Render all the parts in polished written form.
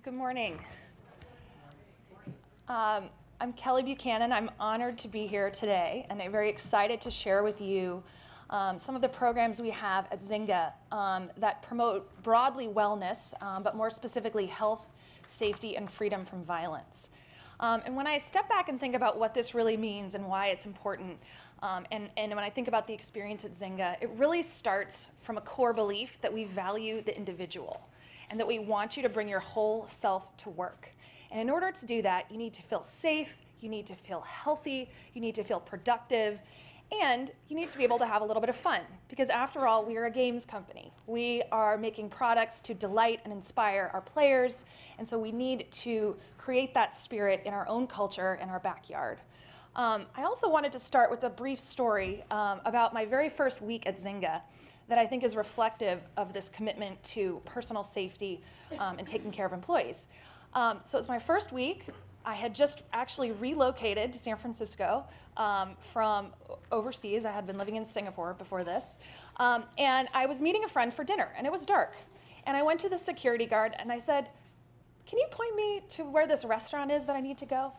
Good morning. I'm Kelly Buchanan. I'm honored to be here today, and I'm very excited to share with you some of the programs we have at Zynga that promote broadly wellness, but more specifically health, safety, and freedom from violence. And when I step back and think about what this really means and why it's important, and when I think about the experience at Zynga, it really starts from a core belief that we value the individual and that we want you to bring your whole self to work. And in order to do that, you need to feel safe, you need to feel healthy, you need to feel productive, and you need to be able to have a little bit of fun. Because after all, we are a games company. We are making products to delight and inspire our players, and so we need to create that spirit in our own culture, in our backyard. I also wanted to start with a brief story about my very first week at Zynga that I think is reflective of this commitment to personal safety and taking care of employees. So it was my first week. I had just actually relocated to San Francisco from overseas. I had been living in Singapore before this. And I was meeting a friend for dinner, and it was dark. And I went to the security guard, and I said, "Can you point me to where this restaurant is that I need to go?"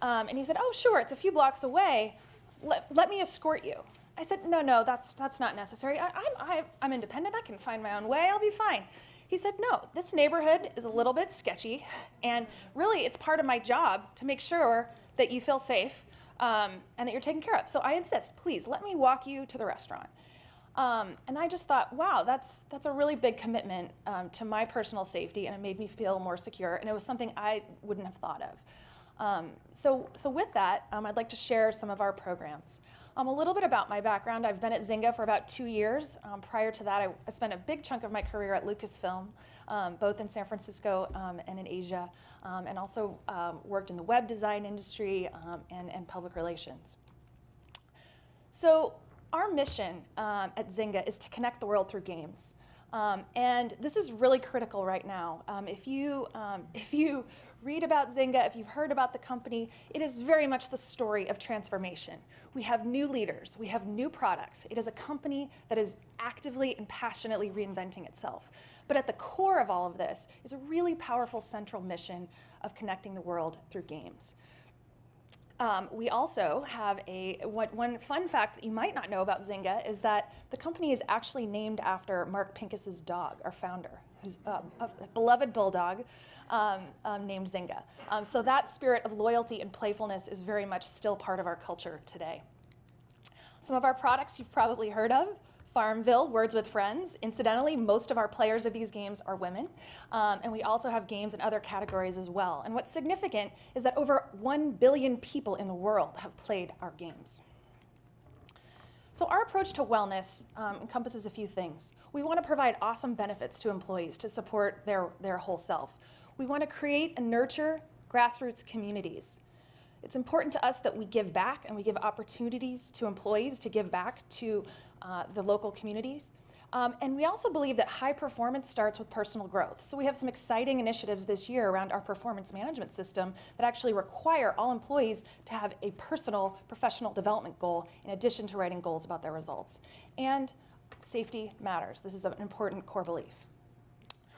And he said, "Oh, sure, it's a few blocks away. Let me escort you." I said, no, that's not necessary. I'm independent. I can find my own way. I'll be fine. He said, "No, this neighborhood is a little bit sketchy, and really it's part of my job to make sure that you feel safe and that you're taken care of. So I insist, please let me walk you to the restaurant." And I just thought, wow, that's a really big commitment to my personal safety, and it made me feel more secure, and it was something I wouldn't have thought of. So with that, I'd like to share some of our programs. A little bit about my background. I've been at Zynga for about 2 years. Prior to that, I spent a big chunk of my career at Lucasfilm, both in San Francisco and in Asia, and also worked in the web design industry and public relations. So our mission at Zynga is to connect the world through games. And this is really critical right now. If you read about Zynga, if you've heard about the company, it is very much the story of transformation. We have new leaders, we have new products. It is a company that is actively and passionately reinventing itself. But at the core of all of this is a really powerful central mission of connecting the world through games. We also have one fun fact that you might not know about Zynga is that the company is actually named after Mark Pincus's dog, our founder, who's a beloved bulldog named Zynga. So that spirit of loyalty and playfulness is very much still part of our culture today. Some of our products you've probably heard of. Farmville, Words with Friends. Incidentally, most of our players of these games are women. And we also have games in other categories as well. And what's significant is that over 1 billion people in the world have played our games. So our approach to wellness encompasses a few things. We want to provide awesome benefits to employees to support their whole self. We want to create and nurture grassroots communities. It's important to us that we give back and we give opportunities to employees to give back to the local communities. And we also believe that high performance starts with personal growth. So we have some exciting initiatives this year around our performance management system that actually require all employees to have a personal professional development goal in addition to writing goals about their results. And safety matters. This is an important core belief.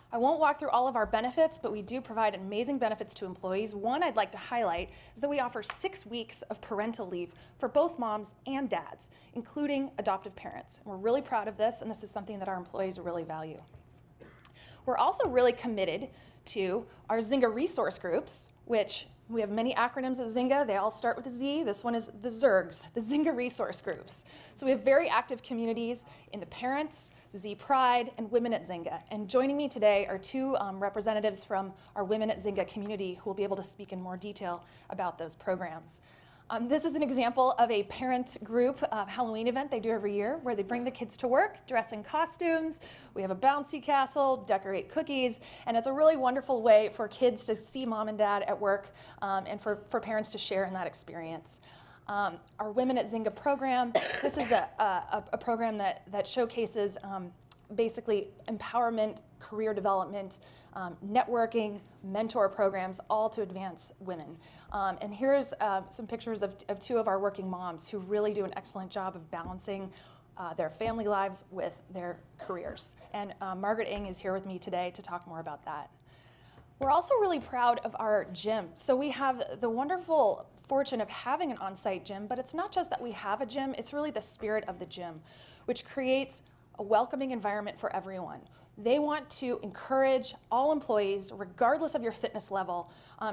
I won't walk through all of our benefits, but we do provide amazing benefits to employees. One I'd like to highlight is that we offer 6 weeks of parental leave for both moms and dads, including adoptive parents. And we're really proud of this, and this is something that our employees really value. We're also really committed to our Zynga resource groups, which we have many acronyms at Zynga. They all start with a Z. This one is the ZERGs, the Zynga resource groups. So we have very active communities in the Parents, Z Pride, and Women at Zynga. And joining me today are 2 representatives from our Women at Zynga community who will be able to speak in more detail about those programs. This is an example of a parent group Halloween event they do every year where they bring the kids to work, dress in costumes. We have a bouncy castle, decorate cookies, and it's a really wonderful way for kids to see mom and dad at work and for parents to share in that experience. Our Women at Zynga program, this is a program that showcases basically empowerment, career development, networking, mentor programs, all to advance women. And here's some pictures of 2 of our working moms who really do an excellent job of balancing their family lives with their careers. And Margaret Ng is here with me today to talk more about that. We're also really proud of our gym. So we have the wonderful fortune of having an on-site gym, but it's not just that we have a gym, it's really the spirit of the gym, which creates a welcoming environment for everyone. They want to encourage all employees, regardless of your fitness level,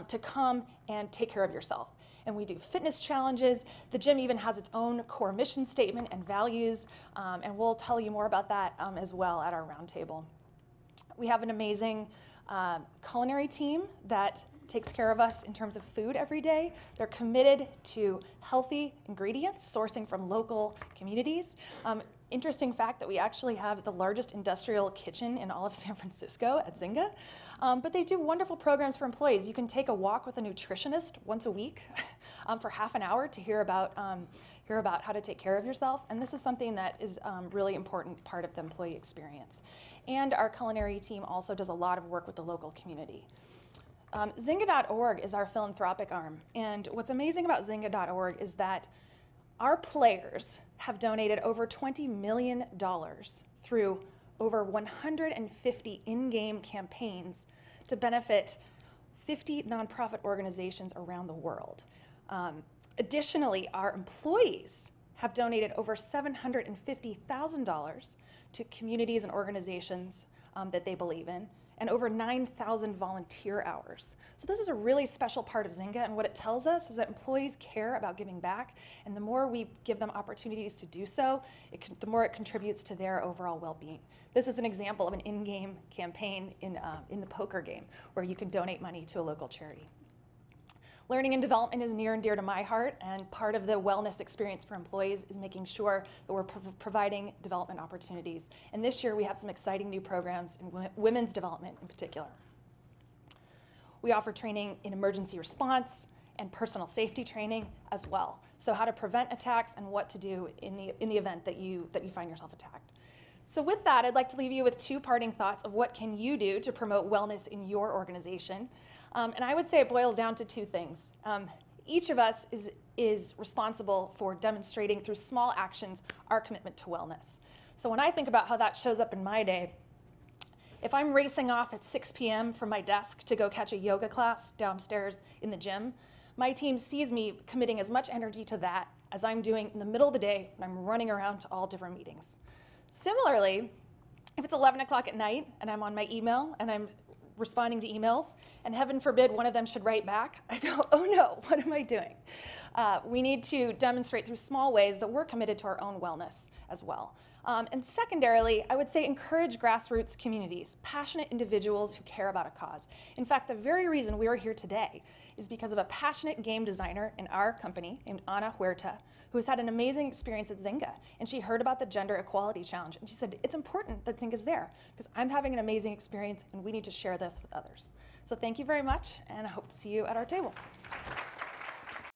to come and take care of yourself. And we do fitness challenges. The gym even has its own core mission statement and values, and we'll tell you more about that as well at our roundtable. We have an amazing culinary team that takes care of us in terms of food every day. They're committed to healthy ingredients, sourcing from local communities. Interesting fact that we actually have the largest industrial kitchen in all of San Francisco at Zynga. But they do wonderful programs for employees. You can take a walk with a nutritionist once a week for half an hour to hear about how to take care of yourself. And this is something that is really important part of the employee experience. And our culinary team also does a lot of work with the local community. Zynga Dot Org is our philanthropic arm. And what's amazing about Zynga Dot Org is that our players have donated over $20 million through over 150 in-game campaigns to benefit 50 nonprofit organizations around the world. Additionally, our employees have donated over $750,000 to communities and organizations that they believe in, and over 9,000 volunteer hours. So this is a really special part of Zynga, and what it tells us is that employees care about giving back, and the more we give them opportunities to do so, the more it contributes to their overall well-being. This is an example of an in-game campaign in the poker game, where you can donate money to a local charity. Learning and development is near and dear to my heart, and part of the wellness experience for employees is making sure that we're providing development opportunities. And this year we have some exciting new programs in women's development in particular. We offer training in emergency response and personal safety training as well. So how to prevent attacks and what to do in the event that you find yourself attacked. So with that, I'd like to leave you with two parting thoughts of what can you do to promote wellness in your organization. And I would say it boils down to two things. Each of us is responsible for demonstrating through small actions our commitment to wellness. So when I think about how that shows up in my day, if I'm racing off at 6 p.m. from my desk to go catch a yoga class downstairs in the gym, my team sees me committing as much energy to that as I'm doing in the middle of the day when I'm running around to all different meetings. Similarly, if it's 11 o'clock at night and I'm on my email and I'm responding to emails, and heaven forbid one of them should write back, I go, oh no, what am I doing? We need to demonstrate through small ways that we're committed to our own wellness as well. And secondarily, I would say encourage grassroots communities, passionate individuals who care about a cause. In fact, the very reason we are here today is because of a passionate game designer in our company named Ana Huerta, who has had an amazing experience at Zynga. And she heard about the Gender Equality Challenge, and she said, it's important that Zynga's there, because I'm having an amazing experience, and we need to share this with others. So thank you very much, and I hope to see you at our table.